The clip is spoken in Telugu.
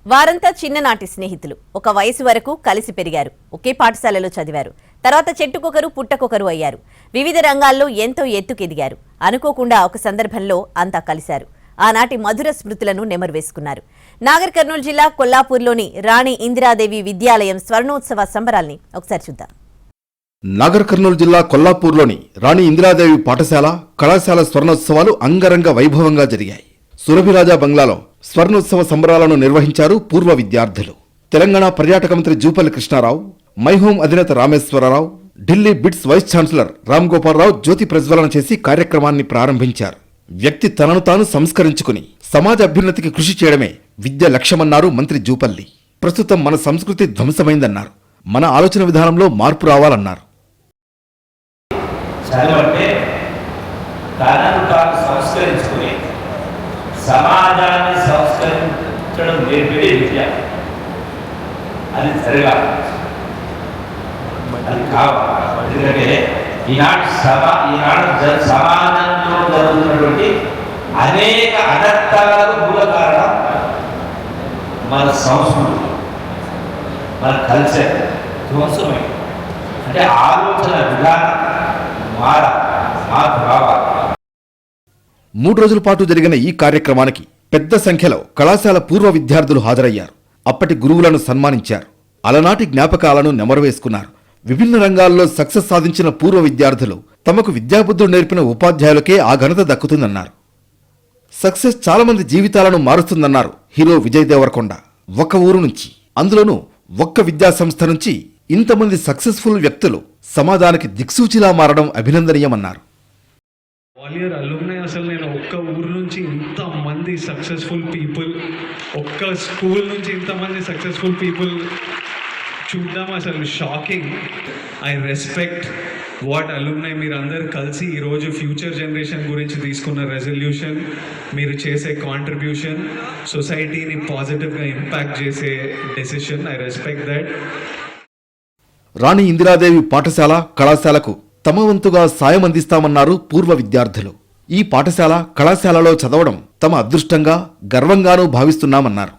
వారంతా చిన్ననాటి స్నేహితులు. ఒక వయసు వరకు కలిసి పెరిగారు, ఒకే పాఠశాలలో చదివారు. తర్వాత చెట్టుకొకరు పుట్టకొకరు అయ్యారు. వివిధ రంగాల్లో ఎంతో ఎత్తుకెదిగారు. అనుకోకుండా ఒక సందర్భంలో అంతా కలిశారు. ఆనాటి మధుర స్మృతులను నెమరువేసుకున్నారు. నాగర్ కర్నూలు జిల్లా కొల్లాపూర్లోని రాణి ఇందిరాదేవి విద్యాలయం స్వర్ణోత్సవ సంబరాల్ని ఒకసారి చూద్దాం. నాగర్ కర్నూలు జిల్లా కొల్లాపూర్లోని రాణి ఇందిరాదేవి పాఠశాల కళాశాల స్వర్ణోత్సవాలు అంగరంగ వైభవంగా జరిగాయి. సురభిరాజా బంగ్లాలో స్వర్ణోత్సవ సంబరాలను నిర్వహించారు పూర్వ విద్యార్థులు. తెలంగాణ పర్యాటక మంత్రి జూపల్లి కృష్ణారావు, మైహోం అధినేత Rameshwararao, Delhi BITS vice chancellor Ram Gopalarao జ్యోతి ప్రజ్వలన చేసి కార్యక్రమాన్ని ప్రారంభించారు. వ్యక్తి తనను తాను సంస్కరించుకుని సమాజ అభ్యున్నతికి కృషి చేయడమే విద్య లక్ష్యమన్నారు మంత్రి జూపల్లి. ప్రస్తుతం మన సంస్కృతి ధ్వంసమైందన్నారు. మన ఆలోచన విధానంలో మార్పు రావాలన్నారు. సమాజాన్ని సంస్కరించడం నేర్పేది విద్య. అది జరగాలి, అది కావాలి. ఎందుకంటే ఈనాడు సమాజంలో జరుగుతున్నటువంటి అనేక అనర్థాలకు మూల కారణం మన సంస్కృతి, మన కల్చర్ ధ్వంసమే. అంటే ఆలోచన విధానం మార్పు రావాలి. 3 రోజుల పాటు జరిగిన ఈ కార్యక్రమానికి పెద్ద సంఖ్యలో కళాశాల పూర్వ విద్యార్థులు హాజరయ్యారు. అప్పటి గురువులను సన్మానించారు. అలనాటి జ్ఞాపకాలను నెమరువేసుకున్నారు. విభిన్న రంగాల్లో సక్సెస్ సాధించిన పూర్వ విద్యార్థులు తమకు విద్యాబుద్ధులు నేర్పిన ఉపాధ్యాయులకే ఆ ఘనత దక్కుతుందన్నారు. సక్సెస్ చాలా మంది జీవితాలను మారుస్తుందన్నారు హీరో విజయ్ దేవరకొండ. ఒక్క ఊరు నుంచి, అందులోనూ ఒక్క విద్యా సంస్థ నుంచి ఇంతమంది సక్సెస్ఫుల్ వ్యక్తులు సమాజానికి దిక్సూచిలా మారడం అభినందనీయమన్నారు. ఆల్ ఇయర్ అలుమ్నై అసలు నేను ఒక్క ఊరు నుంచి ఇంతమంది సక్సెస్ఫుల్ పీపుల్, ఒక్క స్కూల్ నుంచి ఇంతమంది సక్సెస్ఫుల్ పీపుల్ చూద్దాం అసలు shocking. I respect what alumni మీరందరూ కలిసి ఈరోజు ఫ్యూచర్ జనరేషన్ గురించి తీసుకున్న రెజల్యూషన్, మీరు చేసే కాంట్రిబ్యూషన్, సొసైటీని పాజిటివ్గా ఇంపాక్ట్ చేసే decision. I respect that. Rani Indiradevi పాఠశాల కళాశాలకు తమ వంతుగా సాయం అందిస్తామన్నారు పూర్వ విద్యార్థులు. ఈ పాఠశాల కళాశాలలో చదవడం తమ అదృష్టంగా, గర్వంగానూ భావిస్తున్నామన్నారు.